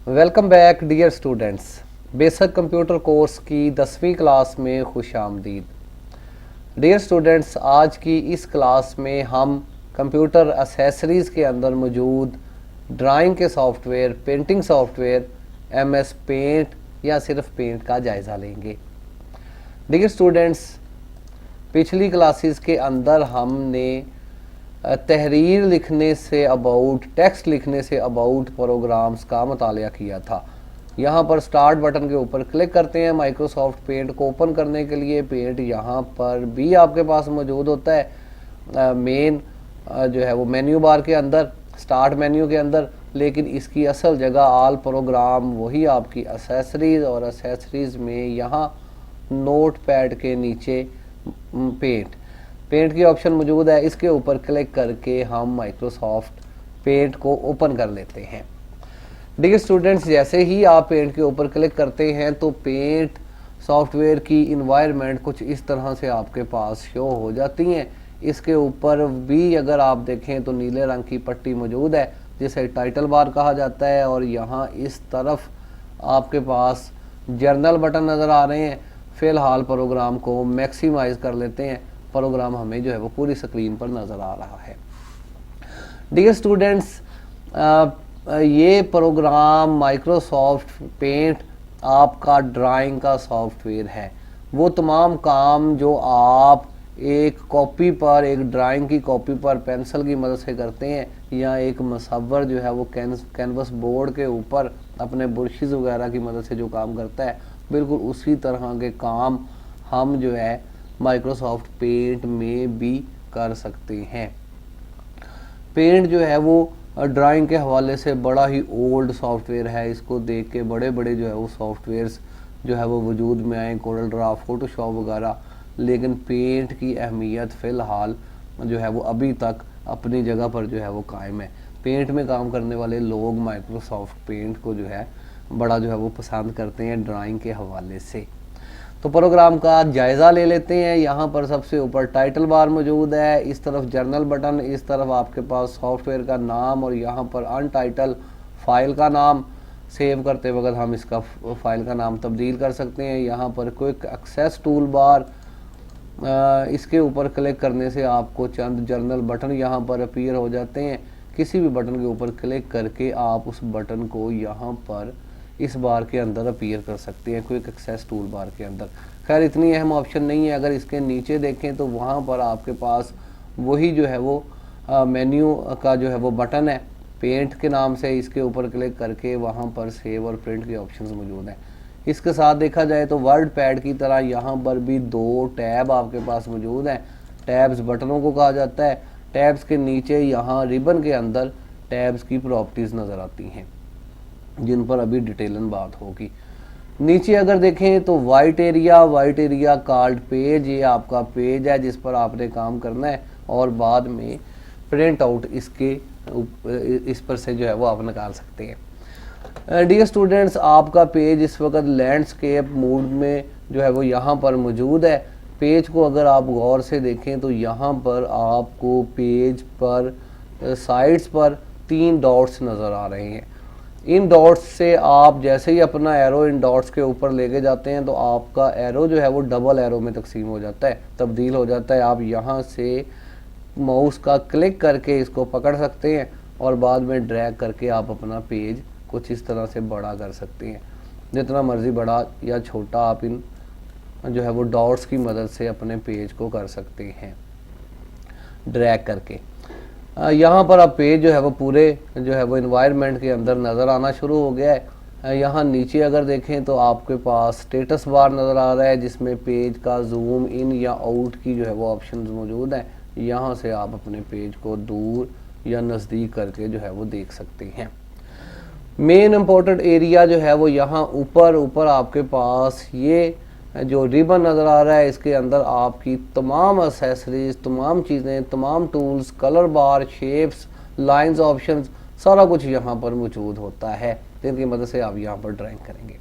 Welcome back dear students. Basic computer course की 10वीं class में खुश आमदीद। डियर स्टूडेंट्स, आज की इस क्लास में हम कंप्यूटर एसेसरीज़ के अंदर मौजूद ड्राइंग के software, painting software, MS paint या सिर्फ पेंट का जायज़ा लेंगे। डियर स्टूडेंट्स, पिछली क्लासेस के अंदर हमने तहरीर लिखने से अबाउट, टेक्स्ट लिखने से अबाउट प्रोग्राम्स का मुतालिया किया था। यहाँ पर स्टार्ट बटन के ऊपर क्लिक करते हैं माइक्रोसॉफ्ट पेंट को ओपन करने के लिए। पेंट यहाँ पर भी आपके पास मौजूद होता है मेन जो है वो मेन्यू बार के अंदर, स्टार्ट मेन्यू के अंदर, लेकिन इसकी असल जगह आल प्रोग्राम वही आपकी एसेसरीज़, और एसेसरीज़ में यहाँ नोट पैड के नीचे पेंट की ऑप्शन मौजूद है। इसके ऊपर क्लिक करके हम माइक्रोसॉफ्ट पेंट को ओपन कर लेते हैं। डियर स्टूडेंट्स, जैसे ही आप पेंट के ऊपर क्लिक करते हैं तो पेंट सॉफ्टवेयर की इन्वायरमेंट कुछ इस तरह से आपके पास शो हो जाती हैं। इसके ऊपर भी अगर आप देखें तो नीले रंग की पट्टी मौजूद है जिसे टाइटल बार कहा जाता है, और यहाँ इस तरफ आपके पास जर्नल बटन नज़र आ रहे हैं। फ़िलहाल प्रोग्राम को मैक्सिमाइज़ कर लेते हैं। प्रोग्राम हमें जो है वो पूरी स्क्रीन पर नज़र आ रहा है। डियर स्टूडेंट्स, ये प्रोग्राम माइक्रोसॉफ्ट पेंट आपका ड्राइंग का सॉफ्टवेयर है। वो तमाम काम जो आप एक कॉपी पर, एक ड्राइंग की कॉपी पर पेंसिल की मदद से करते हैं, या एक मसव्वर जो है वो कैनवस बोर्ड के ऊपर अपने ब्रशेज़ वगैरह की मदद से जो काम करता है, बिल्कुल उसी तरह के काम हम जो है माइक्रोसॉफ्ट पेंट में भी कर सकते हैं। पेंट जो है वो ड्राइंग के हवाले से बड़ा ही ओल्ड सॉफ्टवेयर है। इसको देख के बड़े बड़े जो है वो सॉफ्टवेयर्स जो है वो वजूद में आए, कोरल ड्रा, फोटोशॉप वगैरह, लेकिन पेंट की अहमियत फ़िलहाल जो है वो अभी तक अपनी जगह पर जो है वो कायम है। पेंट में काम करने वाले लोग माइक्रोसॉफ्ट पेंट को जो है बड़ा जो है वो पसंद करते हैं ड्राइंग के हवाले से। तो प्रोग्राम का जायज़ा ले लेते हैं। यहाँ पर सबसे ऊपर टाइटल बार मौजूद है, इस तरफ जर्नल बटन, इस तरफ आपके पास सॉफ्टवेयर का नाम, और यहाँ पर अनटाइटल फाइल का नाम। सेव करते वक्त हम इसका फाइल का नाम तब्दील कर सकते हैं। यहाँ पर क्विक एक्सेस टूल बार, इसके ऊपर क्लिक करने से आपको चंद जर्नल बटन यहाँ पर अपीयर हो जाते हैं। किसी भी बटन के ऊपर क्लिक करके आप उस बटन को यहाँ पर इस बार के अंदर अपीयर कर सकते हैं, क्विक एक्सेस टूल बार के अंदर। खैर इतनी अहम ऑप्शन नहीं है। अगर इसके नीचे देखें तो वहाँ पर आपके पास वही जो है वो मेन्यू का जो है वो बटन है पेंट के नाम से। इसके ऊपर क्लिक करके वहाँ पर सेव और प्रिंट के ऑप्शंस मौजूद हैं। इसके साथ देखा जाए तो वर्ड पैड की तरह यहाँ पर भी 2 टैब आपके पास मौजूद हैं। टैब्स बटनों को कहा जाता है। टैब्स के नीचे यहाँ रिबन के अंदर टैब्स की प्रॉपर्टीज़ नज़र आती हैं जिन पर अभी डिटेलन बात होगी। नीचे अगर देखें तो वाइट एरिया कार्ड पेज, ये आपका पेज है जिस पर आपने काम करना है, और बाद में प्रिंट आउट इसके इस पर से जो है वो आप निकाल सकते हैं। डियर स्टूडेंट्स, आपका पेज इस वक्त लैंडस्केप मोड में जो है वो यहाँ पर मौजूद है। पेज को अगर आप गौर से देखें तो यहाँ पर आपको पेज पर साइड्स पर 3 डॉट्स नज़र आ रहे हैं। इन डॉट्स से आप जैसे ही अपना एरो इन डॉट्स के ऊपर लेके जाते हैं तो आपका एरो जो है वो डबल एरो में तकसीम हो जाता है, तब्दील हो जाता है। आप यहाँ से माउस का क्लिक करके इसको पकड़ सकते हैं और बाद में ड्रैग करके आप अपना पेज कुछ इस तरह से बड़ा कर सकते हैं। जितना मर्ज़ी बड़ा या छोटा आप इन जो है वो डॉट्स की मदद से अपने पेज को कर सकते हैं ड्रैग करके। यहाँ पर अब पेज जो है वो पूरे जो है वो इन्वायरमेंट के अंदर नज़र आना शुरू हो गया है। यहाँ नीचे अगर देखें तो आपके पास स्टेटस बार नज़र आ रहा है जिसमें पेज का जूम इन या आउट की जो है वो ऑप्शंस मौजूद हैं। यहाँ से आप अपने पेज को दूर या नज़दीक करके जो है वो देख सकते हैं। मेन इम्पोर्टेंट एरिया जो है वो यहाँ ऊपर आपके पास ये जो रिबन नज़र आ रहा है, इसके अंदर आपकी तमाम एक्सेसरीज, तमाम चीज़ें, तमाम टूल्स, कलर बार, शेप्स, लाइंस, ऑप्शंस, सारा कुछ यहाँ पर मौजूद होता है जिनकी मदद से आप यहाँ पर ड्राइंग करेंगे।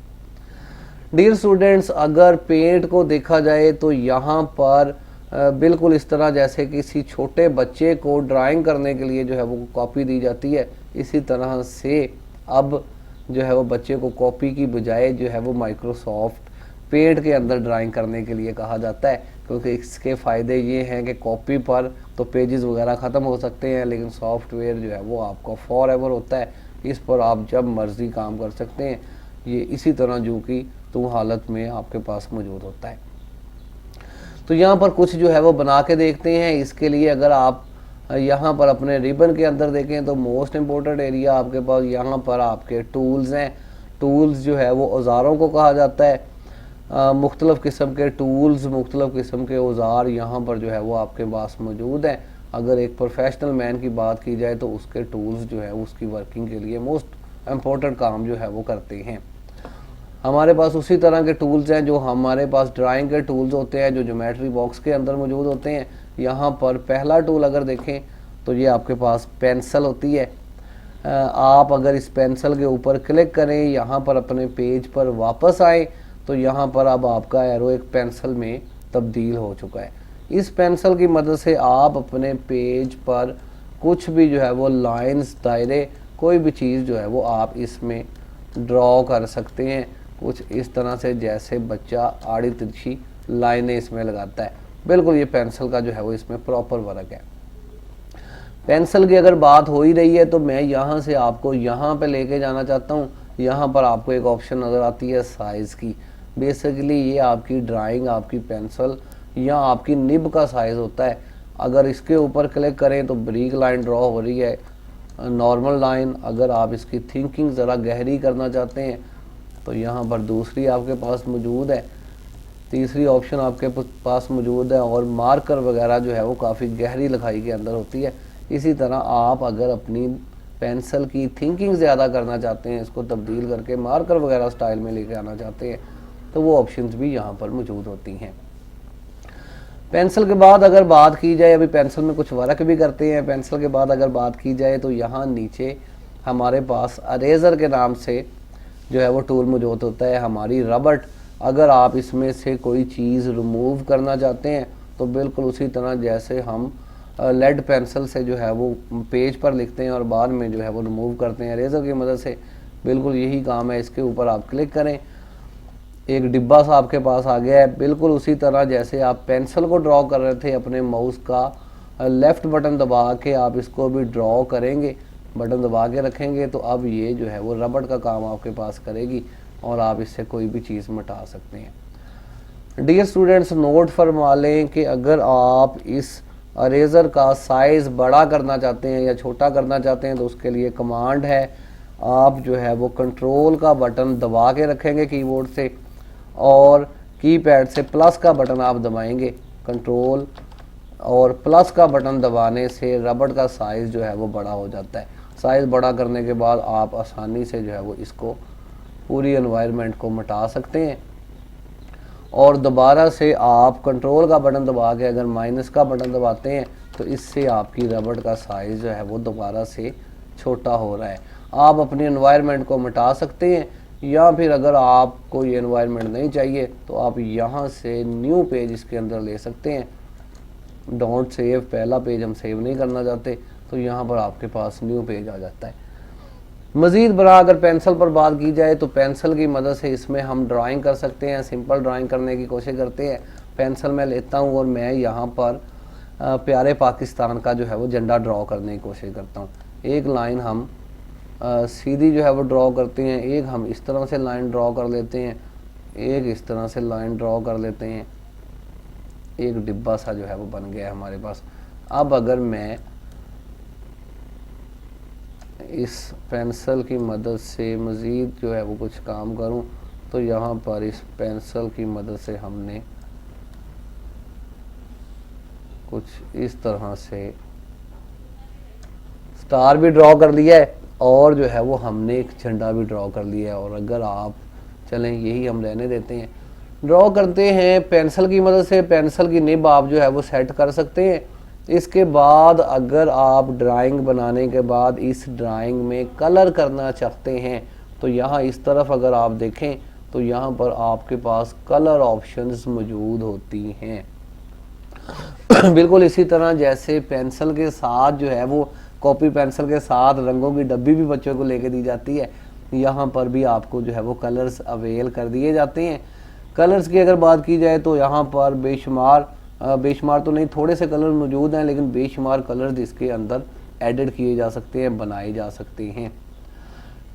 डियर स्टूडेंट्स, अगर पेंट को देखा जाए तो यहाँ पर बिल्कुल इस तरह जैसे किसी छोटे बच्चे को ड्राइंग करने के लिए जो है वो कॉपी दी जाती है, इसी तरह से अब जो है वो बच्चे को कॉपी की बजाय जो है वो माइक्रोसॉफ्ट पेंट के अंदर ड्राइंग करने के लिए कहा जाता है, क्योंकि इसके फ़ायदे ये हैं कि कॉपी पर तो पेजेस वगैरह ख़त्म हो सकते हैं, लेकिन सॉफ्टवेयर जो है वो आपका फॉर एवर होता है, इस पर आप जब मर्ज़ी काम कर सकते हैं। ये इसी तरह जो कि तो हालत में आपके पास मौजूद होता है। तो यहाँ पर कुछ जो है वो बना के देखते हैं। इसके लिए अगर आप यहाँ पर अपने रिबन के अंदर देखें तो मोस्ट इम्पोर्टेंट एरिया आपके पास यहाँ पर आपके टूल्स हैं। टूल्स जो है वो औज़ारों को कहा जाता है। मुख्तलिफ़ किस्म के टूल्स, मुख्तलिफ़ किस्म के औज़ार यहाँ पर जो है वो आपके पास मौजूद हैं। अगर एक प्रोफेशनल मैन की बात की जाए तो उसके टूल्स जो है उसकी वर्किंग के लिए मोस्ट इम्पोर्टेंट काम जो है वो करते हैं। हमारे पास उसी तरह के टूल्स हैं जो हमारे पास ड्राइंग के टूल्स होते हैं, जो ज्योमेट्री बॉक्स के अंदर मौजूद होते हैं। यहाँ पर पहला टूल अगर देखें तो ये आपके पास पेंसिल होती है। आप अगर इस पेंसिल के ऊपर क्लिक करें, यहाँ पर अपने पेज पर वापस आए तो यहाँ पर अब आपका एरो एक पेंसिल में तब्दील हो चुका है। इस पेंसिल की मदद से आप अपने पेज पर कुछ भी जो है वो लाइंस, दायरे, कोई भी चीज़ जो है वो आप इसमें ड्रॉ कर सकते हैं। कुछ इस तरह से जैसे बच्चा आड़ी तिरछी लाइनें इसमें लगाता है, बिल्कुल ये पेंसिल का जो है वो इसमें प्रॉपर वर्क है। पेंसिल की अगर बात हो ही रही है तो मैं यहाँ से आपको यहाँ पे लेके जाना चाहता हूँ। यहाँ पर आपको एक ऑप्शन नज़र आती है साइज़ की। बेसिकली ये आपकी ड्राइंग, आपकी पेंसिल या आपकी निब का साइज़ होता है। अगर इसके ऊपर क्लिक करें तो ब्रीक लाइन ड्रॉ हो रही है, नॉर्मल लाइन। अगर आप इसकी थिंकिंग ज़रा गहरी करना चाहते हैं तो यहाँ पर दूसरी आपके पास मौजूद है, तीसरी ऑप्शन आपके पास मौजूद है, और मार्कर वगैरह जो है वो काफ़ी गहरी लिखाई के अंदर होती है। इसी तरह आप अगर अपनी पेंसिल की थिंकिंग ज़्यादा करना चाहते हैं, इसको तब्दील करके मार्कर वगैरह स्टाइल में लेके आना चाहते हैं, तो वो ऑप्शंस भी यहाँ पर मौजूद होती हैं। पेंसिल के बाद अगर बात की जाए, अभी पेंसिल में कुछ वर्क भी करते हैं। पेंसिल के बाद अगर बात की जाए तो यहाँ नीचे हमारे पास अरेज़र के नाम से जो है वो टूल मौजूद होता है। हमारी रबट, अगर आप इसमें से कोई चीज़ रिमूव करना चाहते हैं तो बिल्कुल उसी तरह जैसे हम लेड पेंसिल से जो है वो पेज पर लिखते हैं और बाद में जो है वो रिमूव करते हैं इरेज़र की मदद से, बिल्कुल यही काम है। इसके ऊपर आप क्लिक करें, एक डिब्बा सा आपके पास आ गया है। बिल्कुल उसी तरह जैसे आप पेंसिल को ड्रॉ कर रहे थे, अपने माउस का लेफ़्ट बटन दबा के आप इसको भी ड्रॉ करेंगे, बटन दबा के रखेंगे तो अब ये जो है वो रबड़ का काम आपके पास करेगी और आप इससे कोई भी चीज़ मिटा सकते हैं। डियर स्टूडेंट्स, नोट फरमा लें कि अगर आप इस इरेज़र का साइज़ बड़ा करना चाहते हैं या छोटा करना चाहते हैं तो उसके लिए कमांड है। आप जो है वो कंट्रोल का बटन दबा के रखेंगे कीबोर्ड से और कीपैड से प्लस का बटन आप दबाएंगे। कंट्रोल और प्लस का बटन दबाने से रबड़ का साइज़ जो है वो बड़ा हो जाता है। साइज़ बड़ा करने के बाद आप आसानी से जो है वो इसको पूरी एनवायरनमेंट को मिटा सकते हैं। और दोबारा से आप कंट्रोल का बटन दबा के अगर माइनस का बटन दबाते हैं तो इससे आपकी रबड़ का साइज़ जो है वो दोबारा से छोटा हो रहा है। आप अपनी एनवायरनमेंट को मिटा सकते हैं, या फिर अगर आपको ये एनवायरनमेंट नहीं चाहिए तो आप यहाँ से न्यू पेज इसके अंदर ले सकते हैं। डोंट सेव, पहला पेज हम सेव नहीं करना चाहते तो यहाँ पर आपके पास न्यू पेज आ जाता है। मज़ीद बड़ा अगर पेंसिल पर बात की जाए तो पेंसिल की मदद से इसमें हम ड्राइंग कर सकते हैं। सिंपल ड्राइंग करने की कोशिश करते हैं। पेंसिल में लेता हूँ और मैं यहाँ पर प्यारे पाकिस्तान का जो है वो झंडा ड्रॉ करने की कोशिश करता हूँ। एक लाइन हम सीधी जो है वो ड्रॉ करते हैं, एक हम इस तरह से लाइन ड्रॉ कर लेते हैं, एक इस तरह से लाइन ड्रॉ कर लेते हैं। एक डिब्बा सा जो है वो बन गया है हमारे पास। अब अगर मैं इस पेंसिल की मदद से मज़ीद जो है वो कुछ काम करूं तो यहाँ पर इस पेंसिल की मदद से हमने कुछ इस तरह से स्टार भी ड्रॉ कर लिया है और जो है वो हमने एक झंडा भी ड्रॉ कर लिया है। और अगर आप चलें, यही हम रहने देते हैं, ड्रॉ करते हैं पेंसिल की मदद से। पेंसिल की निब आप जो है वो सेट कर सकते हैं। इसके बाद अगर आप ड्राइंग बनाने के बाद इस ड्राइंग में कलर करना चाहते हैं तो यहाँ इस तरफ अगर आप देखें तो यहाँ पर आपके पास कलर ऑप्शंस मौजूद होती हैं। बिल्कुल इसी तरह जैसे पेंसिल के साथ जो है वो कॉपी पेंसिल के साथ रंगों की डब्बी भी बच्चों को लेके दी जाती है, यहाँ पर भी आपको जो है वो कलर्स अवेल कर दिए जाते हैं। कलर्स की अगर बात की जाए तो यहाँ पर बेशुमार तो नहीं, थोड़े से कलर मौजूद हैं, लेकिन बेशुमार कलर्स इसके अंदर एडिट किए जा सकते हैं, बनाए जा सकते हैं।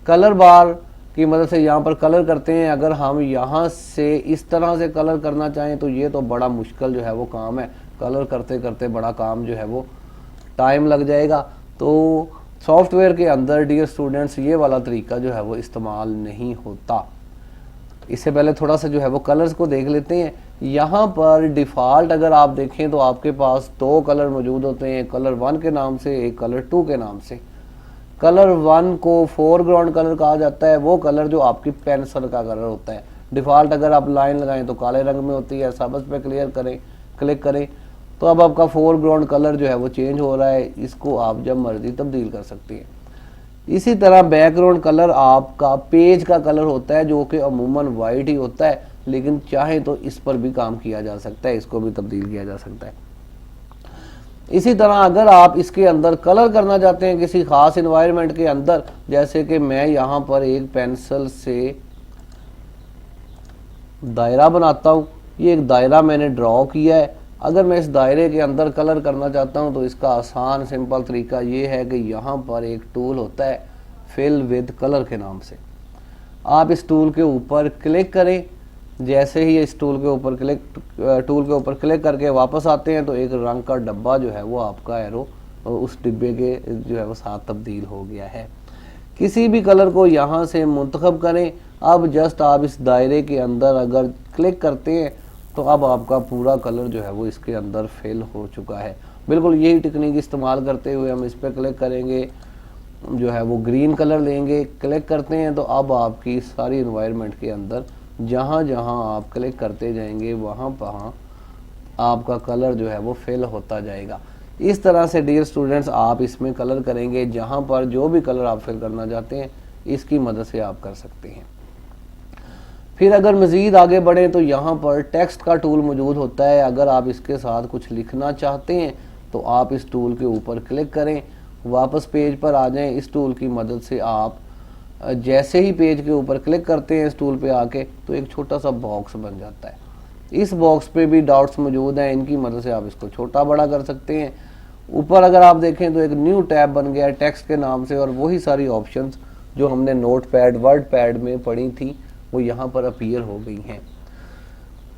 कलर बार की मदद से यहाँ पर कलर करते हैं। अगर हम यहाँ से इस तरह से कलर करना चाहें तो ये तो बड़ा मुश्किल जो है वो काम है, कलर करते करते बड़ा काम जो है वो टाइम लग जाएगा। तो सॉफ्टवेयर के अंदर डियर स्टूडेंट्स ये वाला तरीका जो है वो इस्तेमाल नहीं होता। इससे पहले थोड़ा सा जो है वो कलर्स को देख लेते हैं। यहाँ पर डिफ़ॉल्ट अगर आप देखें तो आपके पास दो कलर मौजूद होते हैं, कलर 1 के नाम से, एक कलर 2 के नाम से। कलर 1 को फोरग्राउंड कलर कहा जाता है, वो कलर जो आपकी पेंसिल का कलर होता है। डिफ़ॉल्ट अगर आप लाइन लगाएं तो काले रंग में होती है, सबस पे क्लिक करें तो अब आपका फोरग्राउंड कलर जो है वो चेंज हो रहा है। इसको आप जब मर्जी तब्दील कर सकते हैं। इसी तरह बैकग्राउंड कलर आपका पेज का कलर होता है, जो कि अमूमन वाइट ही होता है, लेकिन चाहे तो इस पर भी काम किया जा सकता है, इसको भी तब्दील किया जा सकता है। इसी तरह अगर आप इसके अंदर कलर करना चाहते हैं किसी खास इन्वायरमेंट के अंदर, जैसे कि मैं यहाँ पर एक पेंसिल से दायरा बनाता हूँ, ये एक दायरा मैंने ड्रॉ किया है। अगर मैं इस दायरे के अंदर कलर करना चाहता हूं तो इसका आसान सिंपल तरीका ये है कि यहाँ पर एक टूल होता है फिल विद कलर के नाम से। आप इस टूल के ऊपर क्लिक करें। जैसे ही इस टूल के ऊपर क्लिक करके वापस आते हैं तो एक रंग का डब्बा जो है वो आपका एरो उस डिब्बे के जो है वो साथ तब्दील हो गया है। किसी भी कलर को यहाँ से मुंतखब करें। अब जस्ट आप इस दायरे के अंदर अगर क्लिक करते हैं तो अब आपका पूरा कलर जो है वो इसके अंदर फिल हो चुका है। बिल्कुल यही टेक्निक इस्तेमाल करते हुए हम इस पर क्लिक करेंगे, जो है वो ग्रीन कलर लेंगे, क्लिक करते हैं तो अब आपकी सारी इन्वायरमेंट के अंदर जहाँ जहाँ आप क्लिक करते जाएंगे वहाँ आपका कलर जो है वो फिल होता जाएगा। इस तरह से डियर स्टूडेंट्स आप इसमें कलर करेंगे, जहाँ पर जो भी कलर आप फिल करना चाहते हैं इसकी मदद से आप कर सकते हैं। फिर अगर मज़ीद आगे बढ़ें तो यहाँ पर टेक्स्ट का टूल मौजूद होता है। अगर आप इसके साथ कुछ लिखना चाहते हैं तो आप इस टूल के ऊपर क्लिक करें, वापस पेज पर आ जाएं। इस टूल की मदद से आप जैसे ही पेज के ऊपर क्लिक करते हैं इस टूल पे आके तो एक छोटा सा बॉक्स बन जाता है। इस बॉक्स पे भी डॉट्स मौजूद हैं, इनकी मदद से आप इसको छोटा बड़ा कर सकते हैं। ऊपर अगर आप देखें तो एक न्यू टैब बन गया है टेक्स्ट के नाम से, और वही सारी ऑप्शंस जो हमने नोट पैड वर्ड पैड में पढ़ी थी वो यहाँ पर अपीयर हो गई हैं।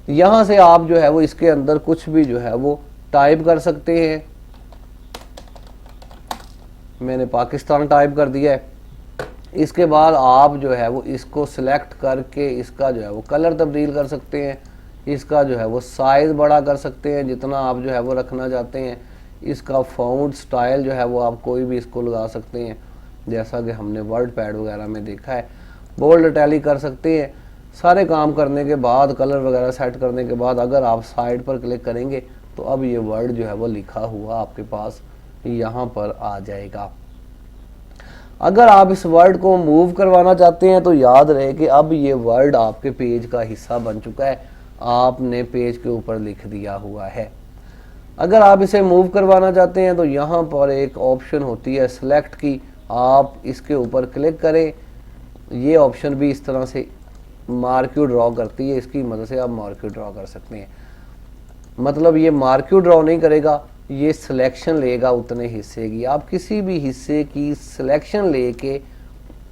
यहाँ से आप जो है वो इसके अंदर कुछ भी जो है वो टाइप कर सकते हैं। मैंने पाकिस्तान टाइप कर दिया है। इसके बाद आप जो है वो इसको सिलेक्ट करके इसका जो है वो कलर तब्दील कर सकते हैं, इसका जो है वो साइज़ बड़ा कर सकते हैं जितना आप जो है वो रखना चाहते हैं। इसका फ़ॉन्ट स्टाइल जो है वो आप कोई भी इसको लगा सकते हैं, जैसा कि हमने वर्ड पैड वगैरह में देखा है। बोल्ड इटैलिक कर सकते हैं। सारे काम करने के बाद, कलर वगैरह सेट करने के बाद अगर आप साइड पर क्लिक करेंगे तो अब ये वर्ड जो है वो लिखा हुआ आपके पास यहाँ पर आ जाएगा। अगर आप इस वर्ड को मूव करवाना चाहते हैं तो याद रहे कि अब ये वर्ड आपके पेज का हिस्सा बन चुका है, आपने पेज के ऊपर लिख दिया हुआ है। अगर आप इसे मूव करवाना चाहते हैं तो यहाँ पर एक ऑप्शन होती है सेलेक्ट की, आप इसके ऊपर क्लिक करें। ये ऑप्शन भी इस तरह से मार्क्यू ड्रॉ करती है, इसकी मदद से आप मार्क्यू ड्रॉ कर सकते हैं। मतलब ये मार्क्यू ड्रॉ नहीं करेगा, ये सिलेक्शन लेगा उतने हिस्से की। आप किसी भी हिस्से की सिलेक्शन लेके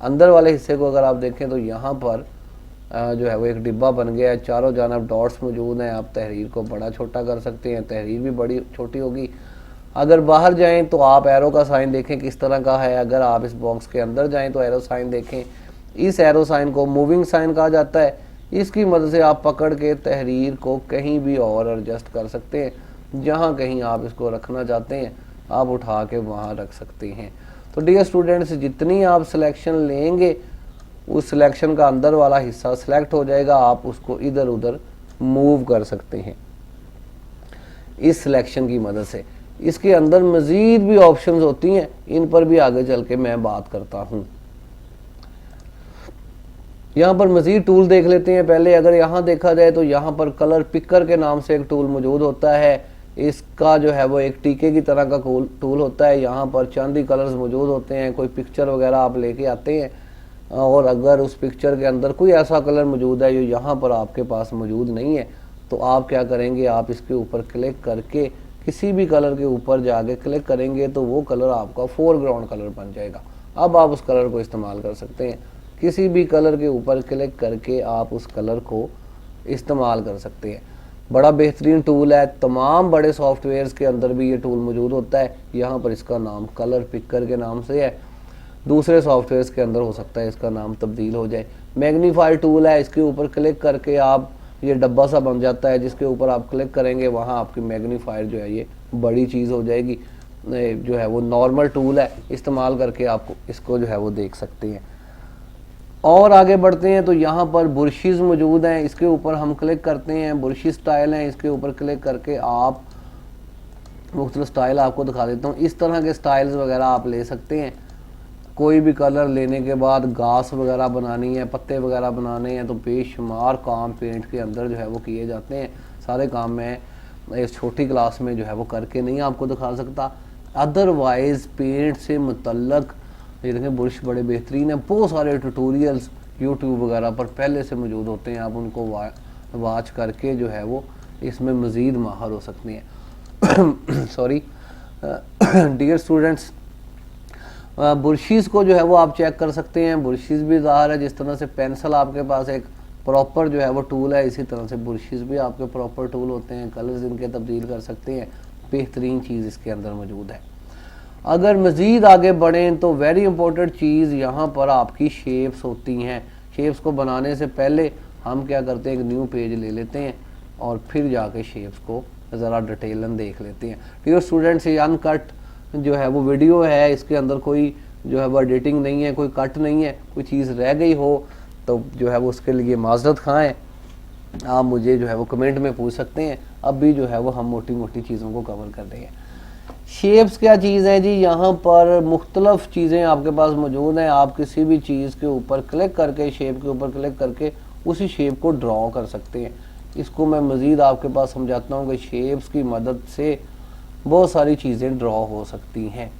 अंदर वाले हिस्से को अगर आप देखें तो यहाँ पर जो है वो एक डिब्बा बन गया है, चारों जानब डॉट्स मौजूद हैं। आप तहरीर को बड़ा छोटा कर सकते हैं, तहरीर भी बड़ी छोटी होगी। अगर बाहर जाएं तो आप एरो का साइन देखें किस तरह का है। अगर आप इस बॉक्स के अंदर जाएं तो एरो साइन देखें। इस एरो साइन को मूविंग साइन कहा जाता है। इसकी मदद से आप पकड़ के तहरीर को कहीं भी और एडजस्ट कर सकते हैं। जहाँ कहीं आप इसको रखना चाहते हैं आप उठा के वहाँ रख सकते हैं। तो डियर स्टूडेंट्स, जितनी आप सिलेक्शन लेंगे उस सिलेक्शन का अंदर वाला हिस्सा सिलेक्ट हो जाएगा, आप उसको इधर उधर मूव कर सकते हैं इस सिलेक्शन की मदद से। इसके अंदर मज़ीद भी ऑप्शंस होती हैं, इन पर भी आगे चल के मैं बात करता हूँ। यहाँ पर मज़ीद टूल देख लेते हैं। पहले अगर यहाँ देखा जाए तो यहाँ पर कलर पिकर के नाम से एक टूल मौजूद होता है। इसका जो है वो एक टीके की तरह का टूल होता है। यहाँ पर चंद ही कलर्स मौजूद होते हैं। कोई पिक्चर वगैरह आप लेके आते हैं, और अगर उस पिक्चर के अंदर कोई ऐसा कलर मौजूद है जो यहाँ पर आपके पास मौजूद नहीं है, तो आप क्या करेंगे, आप इसके ऊपर क्लिक करके किसी भी कलर के ऊपर जाके क्लिक करेंगे तो वो कलर आपका फोरग्राउंड कलर बन जाएगा। अब आप उस कलर को इस्तेमाल कर सकते हैं। किसी भी कलर के ऊपर क्लिक करके आप उस कलर को इस्तेमाल कर सकते हैं। बड़ा बेहतरीन टूल है, तमाम बड़े सॉफ्टवेयर्स के अंदर भी ये टूल मौजूद होता है। यहाँ पर इसका नाम कलर पिकर के नाम से है, दूसरे सॉफ्टवेयर्स के अंदर हो सकता है इसका नाम तब्दील हो जाए। मैग्नीफाई टूल है, इसके ऊपर क्लिक करके आप, ये डब्बा सा बन जाता है जिसके ऊपर आप क्लिक करेंगे, वहाँ आपकी मैग्नीफायर जो है ये बड़ी चीज़ हो जाएगी। जो है वो नॉर्मल टूल है, इस्तेमाल करके आपको इसको जो है वो देख सकते हैं। और आगे बढ़ते हैं तो यहाँ पर बुरशीज़ मौजूद हैं, इसके ऊपर हम क्लिक करते हैं, बुरशी स्टाइल हैं, इसके ऊपर क्लिक करके आप मुख्तलिफ स्टाइल आपको दिखा देता हूँ। इस तरह के स्टाइल्स वगैरह आप ले सकते हैं। कोई भी कलर लेने के बाद घास वगैरह बनानी है, पत्ते वगैरह बनाने हैं, तो बेशुमार काम पेंट के अंदर जो है वो किए जाते हैं। सारे काम मैं इस छोटी क्लास में जो है वो करके नहीं आपको दिखा सकता। अदरवाइज़ पेंट से मुतल्लक ये देखें बुरश बड़े बेहतरीन है, बहुत सारे ट्यूटोरियल्स यूट्यूब वगैरह पर पहले से मौजूद होते हैं, आप उनको वाच करके जो है वो इसमें मज़ीद माहिर हो सकते हैं। सॉरी डियर स्टूडेंट्स, बुरशीज़ को जो है वो आप चेक कर सकते हैं। बुरशीज़ भी ज़ाहिर है, जिस तरह से पेंसिल आपके पास एक प्रॉपर जो है वो टूल है, इसी तरह से बुरशीज़ भी आपके प्रॉपर टूल होते हैं। कलर्स इनके तब्दील कर सकते हैं, बेहतरीन चीज़ इसके अंदर मौजूद है। अगर मज़ीद आगे बढ़ें तो वेरी इंपॉर्टेंट चीज़ यहाँ पर आपकी शेप्स होती हैं। शेप्स को बनाने से पहले हम क्या करते हैं, एक न्यू पेज ले लेते हैं और फिर जाके शेप्स को ज़रा डिटेलन देख लेते हैं। डियर स्टूडेंट्स, ये अनकट जो है वो वीडियो है, इसके अंदर कोई जो है वो एडिटिंग नहीं है, कोई कट नहीं है। कोई चीज़ रह गई हो तो जो है वो उसके लिए माजरत खाएँ, आप मुझे जो है वो कमेंट में पूछ सकते हैं। अब भी जो है वो हम मोटी मोटी चीज़ों को कवर कर रहे हैं। शेप्स क्या चीज़ है जी, यहाँ पर मुख्तलिफ चीज़ें आपके पास मौजूद हैं। आप किसी भी चीज़ के ऊपर क्लिक करके, शेप के ऊपर क्लिक करके उसी शेप को ड्रॉ कर सकते हैं। इसको मैं मज़ीद आपके पास समझाता हूँ कि शेप्स की मदद से बहुत सारी चीज़ें ड्रॉ हो सकती हैं।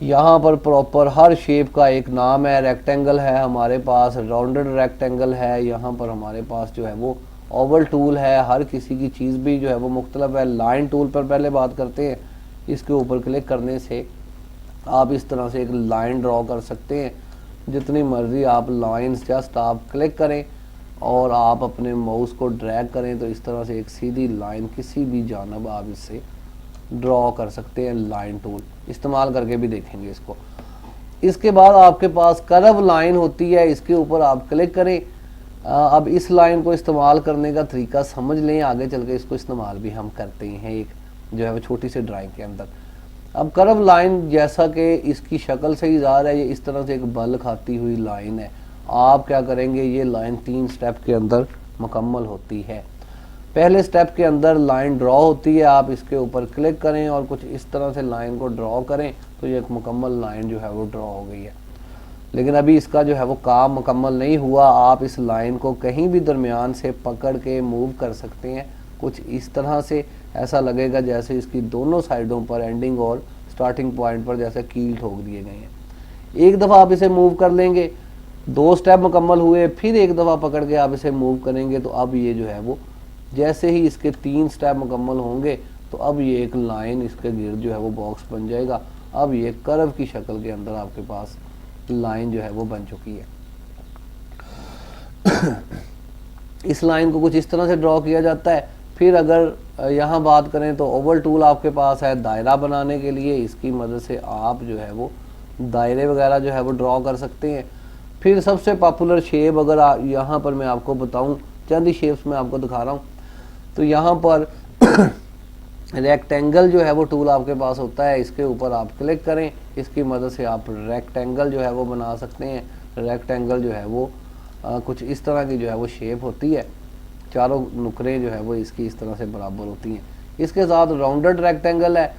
यहाँ पर प्रॉपर हर शेप का एक नाम है। रेक्टेंगल है हमारे पास, राउंडेड रेक्टेंगल है, यहाँ पर हमारे पास जो है वो ओवल टूल है। हर किसी की चीज़ भी जो है वो मुख्तलिफ है। लाइन टूल पर पहले बात करते हैं। इसके ऊपर क्लिक करने से आप इस तरह से एक लाइन ड्रॉ कर सकते हैं, जितनी मर्ज़ी आप लाइंस जस्ट आप क्लिक करें और आप अपने माउस को ड्रैग करें तो इस तरह से एक सीधी लाइन किसी भी जानब आप इससे ड्रॉ कर सकते हैं। लाइन टूल इस्तेमाल करके भी देखेंगे इसको। इसके बाद आपके पास कर्व लाइन होती है, इसके ऊपर आप क्लिक करें। अब इस लाइन को इस्तेमाल करने का तरीका समझ लें, आगे चल के इसको इस्तेमाल भी हम करते हैं एक जो है वो छोटी सी ड्राइंग के अंदर। अब कर्व लाइन जैसा कि इसकी शक्ल से ही ज़ाहिर है, ये इस तरह से एक बल खाती हुई लाइन है। आप क्या करेंगे, ये लाइन 3 स्टेप के अंदर मुकम्मल होती है। पहले स्टेप के अंदर लाइन ड्रॉ होती है, आप इसके ऊपर क्लिक करें और कुछ इस तरह से लाइन को ड्रॉ करें तो ये एक मुकम्मल लाइन जो है वो ड्रॉ हो गई है। लेकिन अभी इसका जो है वो काम मुकम्मल नहीं हुआ। आप इस लाइन को कहीं भी दरमियान से पकड़ के मूव कर सकते हैं, कुछ इस तरह से। ऐसा लगेगा जैसे इसकी दोनों साइडों पर एंडिंग और स्टार्टिंग पॉइंट पर जैसे कील ठोक दिए गए हैं। एक दफ़ा आप इसे मूव कर लेंगे, 2 स्टेप मुकम्मल हुए, फिर एक दफ़ा पकड़ के आप इसे मूव करेंगे तो अब ये जो है वो जैसे ही इसके 3 स्टेप मुकम्मल होंगे तो अब ये एक लाइन इसके गिर्द जो है वो बॉक्स बन जाएगा। अब ये कर्व की शक्ल के अंदर आपके पास लाइन जो है वो बन चुकी है। इस लाइन को कुछ इस तरह से ड्रॉ किया जाता है। फिर अगर यहाँ बात करें तो ओवल टूल आपके पास है दायरा बनाने के लिए। इसकी मदद से आप जो है वो दायरे वगैरह जो है वो ड्रॉ कर सकते हैं। फिर सबसे पॉपुलर शेप अगर यहाँ पर मैं आपको बताऊँ, चंद ही शेप्स में आपको दिखा रहा हूँ, तो यहाँ पर रेक्टेंगल जो है वो टूल आपके पास होता है। इसके ऊपर आप क्लिक करें, इसकी मदद से आप रेक्टेंगल जो है वो बना सकते हैं। रेक्टेंगल जो है वो कुछ इस तरह की जो है वो शेप होती है, चारों नुकरें जो है वो इसकी इस तरह से बराबर होती हैं। इसके साथ राउंडेड रेक्टेंगल है,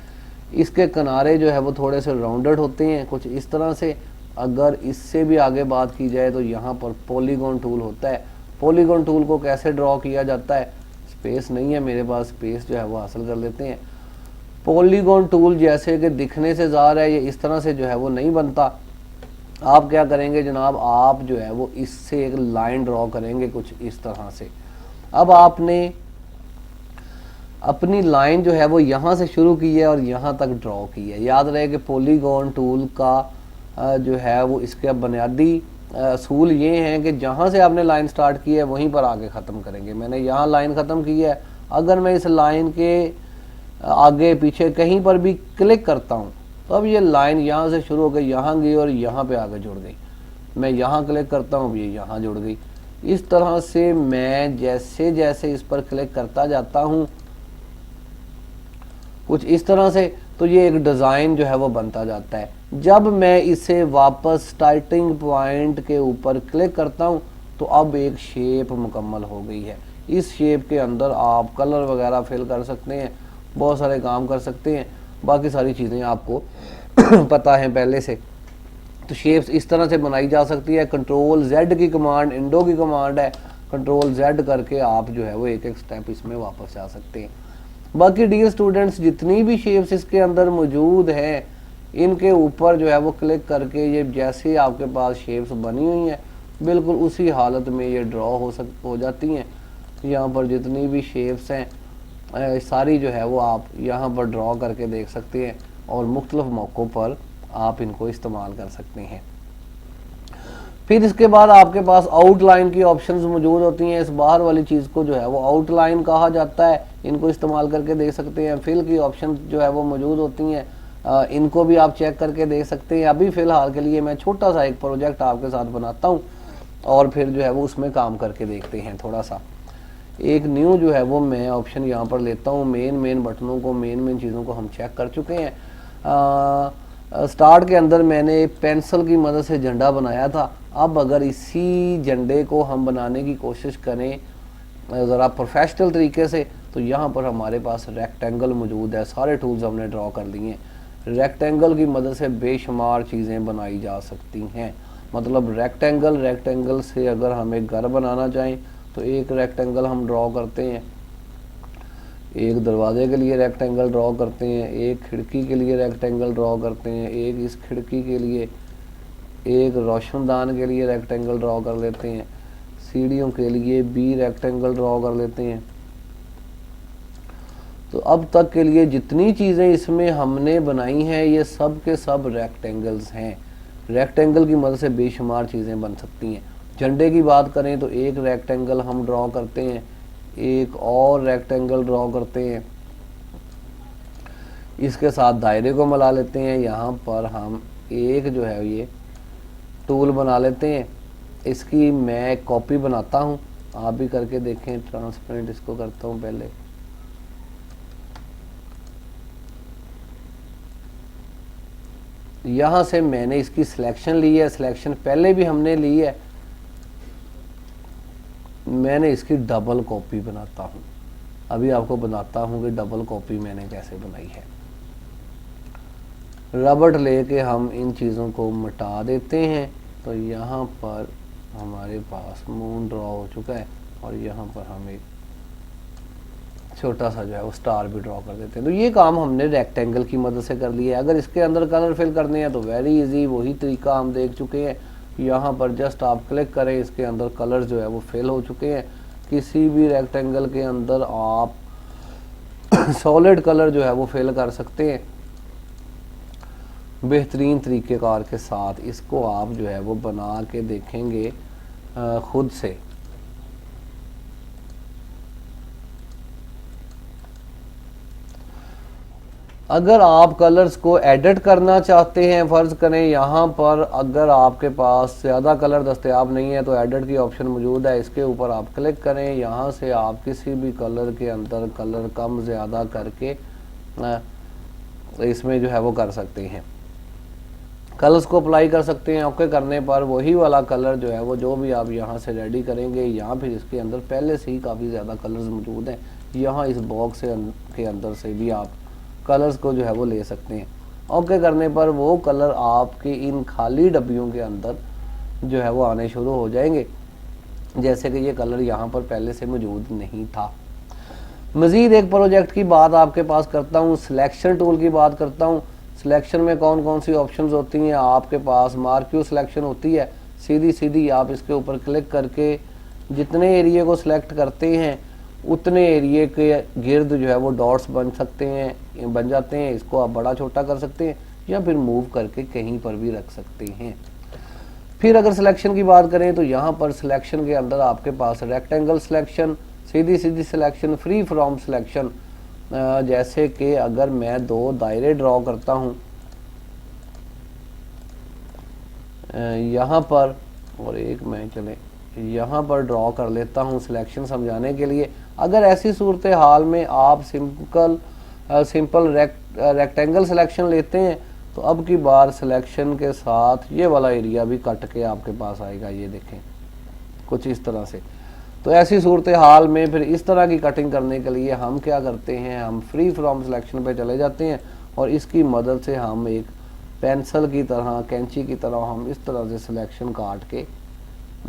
इसके किनारे जो है वो थोड़े से राउंडेड होते हैं कुछ इस तरह से। अगर इससे भी आगे बात की जाए तो यहाँ पर पॉलीगॉन टूल होता है। पॉलीगॉन टूल को कैसे ड्रॉ किया जाता है, स्पेस नहीं है मेरे पास, स्पेस जो है वो हासिल कर लेते हैं। पॉलीगॉन टूल जैसे कि दिखने से ज़ाहिर है ये इस तरह से जो है वो नहीं बनता। आप क्या करेंगे जनाब, आप जो है वो इससे एक लाइन ड्रॉ करेंगे कुछ इस तरह से। अब आपने अपनी लाइन जो है वो यहाँ से शुरू की है और यहाँ तक ड्रॉ की है। याद रहे कि पॉलीगॉन टूल का जो है वो इसके बुनियादी असूल ये हैं कि जहाँ से आपने लाइन स्टार्ट की है वहीं पर आगे ख़त्म करेंगे। मैंने यहाँ लाइन ख़त्म की है, अगर मैं इस लाइन के आगे पीछे कहीं पर भी क्लिक करता हूँ तो अब ये लाइन यहाँ से शुरू होकर यहाँ गई और यहाँ पे आगे जुड़ गई। मैं यहाँ क्लिक करता हूँ, ये यहाँ जुड़ गई। इस तरह से मैं जैसे जैसे इस पर क्लिक करता जाता हूँ कुछ इस तरह से, तो ये एक डिज़ाइन जो है वो बनता जाता है। जब मैं इसे वापस स्टार्टिंग पॉइंट के ऊपर क्लिक करता हूँ तो अब एक शेप मुकम्मल हो गई है। इस शेप के अंदर आप कलर वगैरह फिल कर सकते हैं, बहुत सारे काम कर सकते हैं, बाकी सारी चीज़ें आपको पता है पहले से। तो शेप्स इस तरह से बनाई जा सकती है। कंट्रोल Z की कमांड इंडो की कमांड है, कंट्रोल Z करके आप जो है वो एक एक स्टेप इसमें वापस जा सकते हैं। बाकी डियर स्टूडेंट्स, जितनी भी शेप्स इसके अंदर मौजूद हैं इनके ऊपर जो है वो क्लिक करके ये जैसे आपके पास शेप्स बनी हुई हैं बिल्कुल उसी हालत में ये ड्रॉ हो जाती हैं। यहाँ पर जितनी भी शेप्स हैं सारी जो है वो आप यहाँ पर ड्रॉ करके देख सकते हैं और मुख्तलिफ मौक़ों पर आप इनको इस्तेमाल कर सकते हैं। फिर इसके बाद आपके पास आउटलाइन की ऑप्शंस मौजूद होती हैं। इस बाहर वाली चीज़ को जो है वो आउटलाइन कहा जाता है, इनको इस्तेमाल करके देख सकते हैं। फिल की ऑप्शन जो है वो मौजूद होती हैं, इनको भी आप चेक करके देख सकते हैं। अभी फ़िलहाल के लिए मैं छोटा सा एक प्रोजेक्ट आपके साथ बनाता हूँ और फिर जो है वो उसमें काम करके देखते हैं। थोड़ा सा एक न्यू जो है वो मैं ऑप्शन यहाँ पर लेता हूँ। मेन बटनों को मेन चीज़ों को हम चेक कर चुके हैं। स्टार्ट के अंदर मैंने पेंसिल की मदद से झंडा बनाया था। अब अगर इसी झंडे को हम बनाने की कोशिश करें ज़रा प्रोफेशनल तरीके से तो यहाँ पर हमारे पास रेक्टेंगल मौजूद है। सारे टूल्स हमने ड्रॉ कर लिए हैं। रेक्टेंगल की मदद से बेशुमार चीज़ें बनाई जा सकती हैं। मतलब रेक्टेंगल से अगर हमें घर बनाना चाहें तो एक रेक्टेंगल हम ड्रॉ करते हैं, एक दरवाजे के लिए रेक्टेंगल ड्रॉ करते हैं, एक खिड़की के लिए रेक्टेंगल ड्रॉ करते हैं, एक इस खिड़की के लिए, एक रोशनदान के लिए रेक्टेंगल ड्रॉ कर लेते हैं, सीढ़ियों के लिए भी रेक्टेंगल ड्रॉ कर लेते हैं। तो अब तक के लिए जितनी चीज़ें इसमें हमने बनाई हैं ये सब के सब रेक्टेंगल्स हैं। रेक्टेंगल की मदद से बेशुमार चीज़ें बन सकती हैं। झंडे की बात करें तो एक रेक्टेंगल हम ड्रॉ करते हैं, एक और रेक्टेंगल ड्रॉ करते हैं, इसके साथ दायरे को मिला लेते हैं। यहाँ पर हम एक जो है ये टूल बना लेते हैं। इसकी मैं कॉपी बनाता हूँ, आप भी करके देखें। ट्रांसपेरेंट इसको करता हूँ पहले। यहाँ से मैंने इसकी सिलेक्शन ली है, सिलेक्शन पहले भी हमने ली है। मैंने इसकी डबल कॉपी बनाता हूँ। अभी आपको बताता हूँ कि डबल कॉपी मैंने कैसे बनाई है। रबड़ लेके हम इन चीज़ों को मिटा देते हैं। तो यहाँ पर हमारे पास मून ड्रॉ हो चुका है और यहाँ पर हम एक छोटा सा जो है वो स्टार भी ड्रॉ कर देते हैं। तो ये काम हमने रेक्टेंगल की मदद से कर लिया है। अगर इसके अंदर कलर फिल करने हैं तो वेरी इजी, वही तरीका हम देख चुके हैं। यहाँ पर जस्ट आप क्लिक करें, इसके अंदर कलर जो है वो फिल हो चुके हैं। किसी भी रेक्टेंगल के अंदर आप सॉलिड कलर जो है वो फिल कर सकते हैं बेहतरीन तरीक़ेकार के साथ। इसको आप जो है वो बना के देखेंगे खुद से। अगर आप कलर्स को एडिट करना चाहते हैं, फ़र्ज़ करें यहाँ पर अगर आपके पास ज़्यादा कलर दस्तयाब नहीं है तो एडिट की ऑप्शन मौजूद है, इसके ऊपर आप क्लिक करें। यहाँ से आप किसी भी कलर के अंदर कलर कम ज़्यादा करके इसमें जो है वो कर सकते हैं, कलर्स को अप्लाई कर सकते हैं। ओके करने पर वही वाला कलर जो है वो जो भी आप यहाँ से रेडी करेंगे, यहाँ फिर इसके अंदर पहले से ही काफ़ी ज़्यादा कलर्स मौजूद हैं। यहाँ इस बॉक्स के अंदर से भी आप कलर्स को जो है वो ले सकते हैं। ओके करने पर वो कलर आपके इन खाली डब्बियों के अंदर जो है वो आने शुरू हो जाएंगे, जैसे कि ये कलर यहाँ पर पहले से मौजूद नहीं था। मज़ीद एक प्रोजेक्ट की बात आपके पास करता हूँ, सिलेक्शन टूल की बात करता हूँ। सिलेक्शन में कौन कौन सी ऑप्शंस होती हैं आपके पास, मार्क्यू सिलेक्शन होती है, सीधी सीधी आप इसके ऊपर क्लिक करके जितने एरिया को सिलेक्ट करते हैं उतने एरिया के गिर्द जो है वो डॉट्स बन जाते हैं। इसको आप बड़ा छोटा कर सकते हैं या फिर मूव करके कहीं पर भी रख सकते हैं। फिर अगर सिलेक्शन की बात करें तो यहाँ पर सिलेक्शन के अंदर आपके पास रेक्टेंगल सिलेक्शन, सीधी सीधी सिलेक्शन, फ्री फ्रॉम सिलेक्शन, जैसे कि अगर मैं 2 दायरे ड्रॉ करता हूँ यहाँ पर और एक मैं चले यहाँ पर ड्रॉ कर लेता हूँ सिलेक्शन समझाने के लिए। अगर ऐसी सूरत हाल में आप सिंपल रेक्टेंगल सिलेक्शन लेते हैं तो अब की बार सिलेक्शन के साथ ये वाला एरिया भी कट के आपके पास आएगा, ये देखें कुछ इस तरह से। तो ऐसी सूरत हाल में फिर इस तरह की कटिंग करने के लिए हम क्या करते हैं, हम फ्री फ्रॉम सिलेक्शन पे चले जाते हैं और इसकी मदद से हम एक पेंसिल की तरह, कैंची की तरह हम इस तरह से सिलेक्शन काट के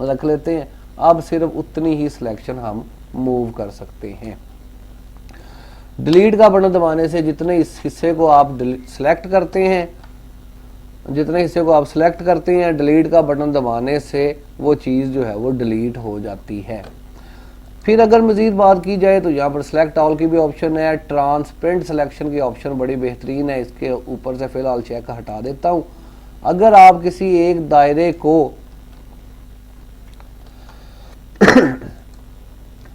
रख लेते हैं। अब सिर्फ उतनी ही सिलेक्शन हम मूव कर सकते हैं। डिलीट का बटन दबाने से जितने इस हिस्से को आप सिलेक्ट करते हैं, डिलीट का बटन दबाने से वो चीज़ जो है वो डिलीट हो जाती है। फिर अगर मज़ीद बात की जाए तो यहाँ पर सिलेक्ट ऑल की भी ऑप्शन है, ट्रांसपेरेंट सिलेक्शन की ऑप्शन बड़ी बेहतरीन है। इसके ऊपर से फिलहाल चेक हटा देता हूँ। अगर आप किसी एक दायरे को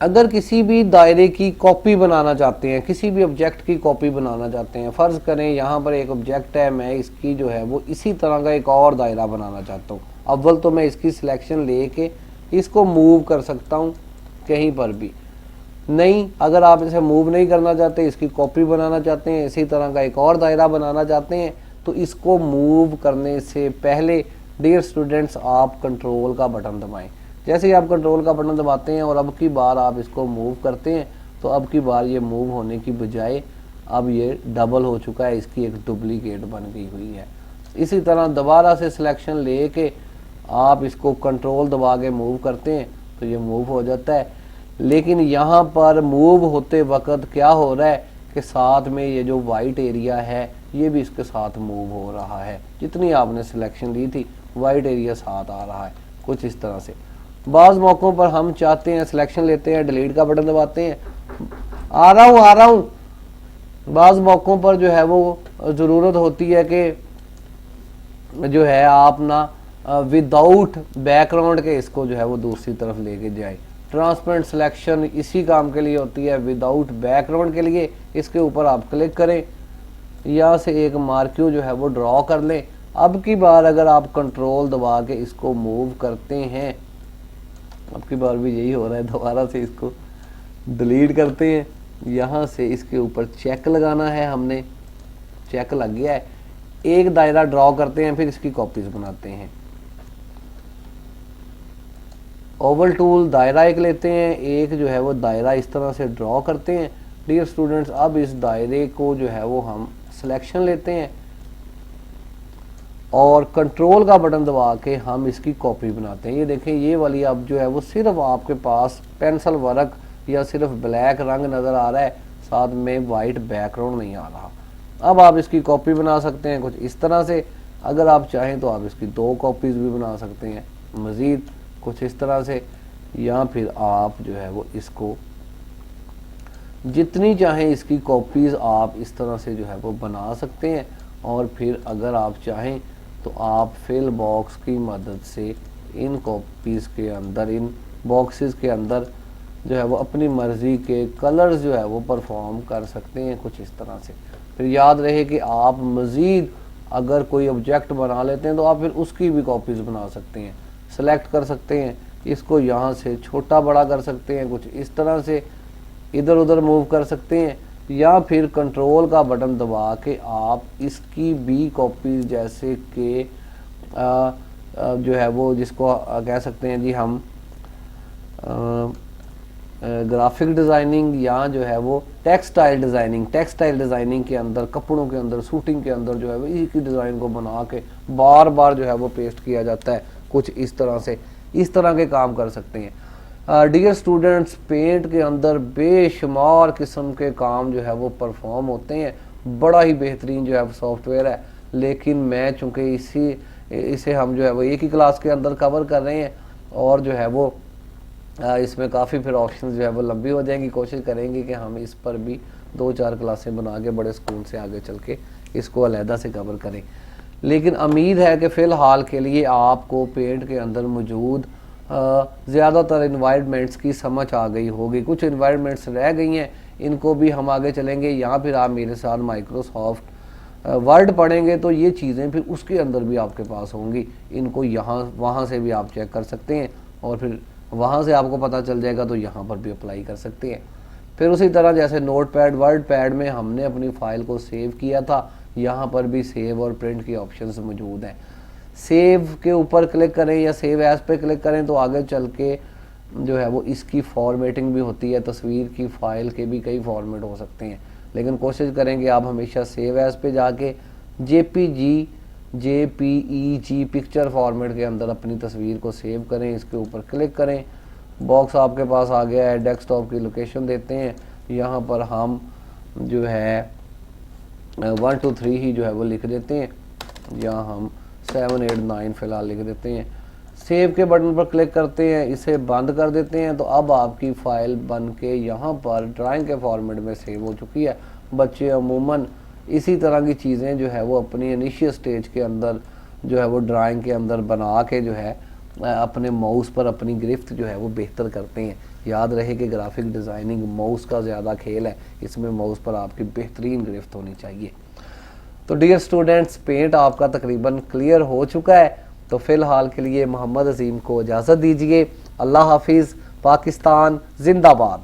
अगर किसी भी दायरे की कॉपी बनाना चाहते हैं, किसी भी ऑब्जेक्ट की कॉपी बनाना चाहते हैं, फ़र्ज़ करें यहाँ पर एक ऑब्जेक्ट है, मैं इसकी जो है वो इसी तरह का एक और दायरा बनाना चाहता हूँ। अव्वल तो मैं इसकी सिलेक्शन लेके इसको मूव कर सकता हूँ कहीं पर भी। नहीं, अगर आप इसे मूव नहीं करना चाहते, इसकी कॉपी बनाना चाहते हैं, इसी तरह का एक और दायरा बनाना चाहते हैं, तो इसको मूव करने से पहले डियर स्टूडेंट्स आप कंट्रोल का बटन दबाएं। जैसे ही आप कंट्रोल का बटन दबाते हैं और अब की बार आप इसको मूव करते हैं तो अब की बार ये मूव होने की बजाय अब ये डबल हो चुका है, इसकी एक डुप्लीकेट बन गई हुई है। इसी तरह दोबारा से सिलेक्शन लेके आप इसको कंट्रोल दबा के मूव करते हैं तो ये मूव हो जाता है। लेकिन यहाँ पर मूव होते वक्त क्या हो रहा है कि साथ में ये जो वाइट एरिया है ये भी इसके साथ मूव हो रहा है। जितनी आपने सिलेक्शन ली थी वाइट एरिया साथ आ रहा है, कुछ इस तरह से। बाज़ मौक़ों पर हम चाहते हैं, सिलेक्शन लेते हैं, डिलीट का बटन दबाते हैं, आ रहा हूँ। बाज़ मौक़ों पर जो है वो ज़रूरत होती है कि जो है आप ना विदाउट बैकग्राउंड के इसको जो है वो दूसरी तरफ लेके जाए। ट्रांसपेरेंट सिलेक्शन इसी काम के लिए होती है, विदाउट बैकग्राउंड के लिए। इसके ऊपर आप क्लिक करें, यहाँ से एक मार्क्यू जो है वो ड्रॉ कर लें। अब की बार अगर आप कंट्रोल दबा के इसको मूव करते हैं, अब की बार भी यही हो रहा है, दोबारा से इसको डिलीट करते हैं। यहाँ से इसके ऊपर चेक लगाना है, हमने चेक लग गया है। एक दायरा ड्रॉ करते हैं, फिर इसकी कॉपीज बनाते हैं। ओवल टूल दायरा एक लेते हैं, एक जो है वो दायरा इस तरह से ड्रॉ करते हैं। डियर स्टूडेंट्स, अब इस दायरे को जो है वो हम सिलेक्शन लेते हैं और कंट्रोल का बटन दबा के हम इसकी कॉपी बनाते हैं। ये देखें, ये वाली अब जो है वो सिर्फ आपके पास पेंसिल वर्क या सिर्फ ब्लैक रंग नज़र आ रहा है, साथ में वाइट बैकग्राउंड नहीं आ रहा। अब आप इसकी कॉपी बना सकते हैं कुछ इस तरह से। अगर आप चाहें तो आप इसकी 2 कॉपीज़ भी बना सकते हैं मज़ीद कुछ इस तरह से, या फिर आप जो है वो इसको जितनी चाहें इसकी कॉपीज़ आप इस तरह से जो है वो बना सकते हैं। और फिर अगर आप चाहें तो आप फिल बॉक्स की मदद से इन कॉपीज़ के अंदर, इन बॉक्सेस के अंदर जो है वो अपनी मर्ज़ी के कलर्स जो है वो परफॉर्म कर सकते हैं कुछ इस तरह से। फिर याद रहे कि आप मज़ीद अगर कोई ऑब्जेक्ट बना लेते हैं तो आप फिर उसकी भी कॉपीज़ बना सकते हैं। सेलेक्ट कर सकते हैं, इसको यहाँ से छोटा बड़ा कर सकते हैं, कुछ इस तरह से इधर उधर मूव कर सकते हैं, या फिर कंट्रोल का बटन दबा के आप इसकी भी कॉपीज, जैसे कि जो है वो जिसको कह सकते हैं जी हम ग्राफिक डिज़ाइनिंग या जो है वो टेक्सटाइल डिज़ाइनिंग के अंदर, कपड़ों के अंदर, शूटिंग के अंदर जो है वो इसी की डिज़ाइन को बना के बार बार जो है वो पेस्ट किया जाता है कुछ इस तरह से। इस तरह के काम कर सकते हैं। डियर स्टूडेंट्स, पेंट के अंदर बेशुमार किस्म के काम जो है वो परफॉर्म होते हैं। बड़ा ही बेहतरीन जो है सॉफ्टवेयर है, लेकिन मैं चूँकि इसे हम जो है वो एक ही क्लास के अंदर कवर कर रहे हैं और जो है वो इसमें काफ़ी फिर ऑप्शन जो है वो लंबी हो जाएंगी। कोशिश करेंगे कि हम इस पर भी 2-4 क्लासें बना के बड़े स्कूल से आगे चल के इसको अलहदा से कवर करें। लेकिन उम्मीद है कि फ़िलहाल के लिए आपको पेंट के अंदर मौजूद ज़्यादातर इन्वायरमेंट्स की समझ आ गई होगी। कुछ इन्वायरमेंट्स रह गई हैं, इनको भी हम आगे चलेंगे, या फिर आप मेरे साथ माइक्रोसॉफ्ट वर्ड पढ़ेंगे तो ये चीज़ें फिर उसके अंदर भी आपके पास होंगी। इनको यहाँ वहाँ से भी आप चेक कर सकते हैं और फिर वहाँ से आपको पता चल जाएगा तो यहाँ पर भी अप्लाई कर सकते हैं। फिर उसी तरह जैसे नोटपैड वर्ड पैड में हमने अपनी फ़ाइल को सेव किया था, यहाँ पर भी सेव और प्रिंट के ऑप्शंस मौजूद हैं। सेव के ऊपर क्लिक करें या सेव एज पे क्लिक करें तो आगे चल के जो है वो इसकी फॉर्मेटिंग भी होती है। तस्वीर की फ़ाइल के भी कई फॉर्मेट हो सकते हैं, लेकिन कोशिश करेंगे आप हमेशा सेव एज पे जाके JPG पिक्चर फॉर्मेट के अंदर अपनी तस्वीर को सेव करें। इसके ऊपर क्लिक करें, बॉक्स आपके पास आ गया है, डेस्कटॉप की लोकेशन देते हैं, यहाँ पर हम जो है 1 2 3 ही जो है वो लिख देते हैं, यहाँ हम 7 8 9 फ़िलहाल लिख देते हैं। सेव के बटन पर क्लिक करते हैं, इसे बंद कर देते हैं, तो अब आपकी फ़ाइल बन के यहाँ पर ड्राइंग के फॉर्मेट में सेव हो चुकी है। बच्चे अमूमन इसी तरह की चीज़ें जो है वो अपनी इनिशियल स्टेज के अंदर जो है वो ड्राइंग के अंदर बना के जो है अपने माउस पर अपनी गिरफ्त जो है वो बेहतर करते हैं। याद रहे कि ग्राफिक डिज़ाइनिंग माउस का ज़्यादा खेल है, इसमें माउस पर आपकी बेहतरीन गिरफ्त होनी चाहिए। तो डियर स्टूडेंट्स, पेंट आपका तकरीबन क्लियर हो चुका है। तो फ़िलहाल के लिए मोहम्मद अजीम को इजाज़त दीजिए। अल्लाह हाफिज़। पाकिस्तान जिंदाबाद।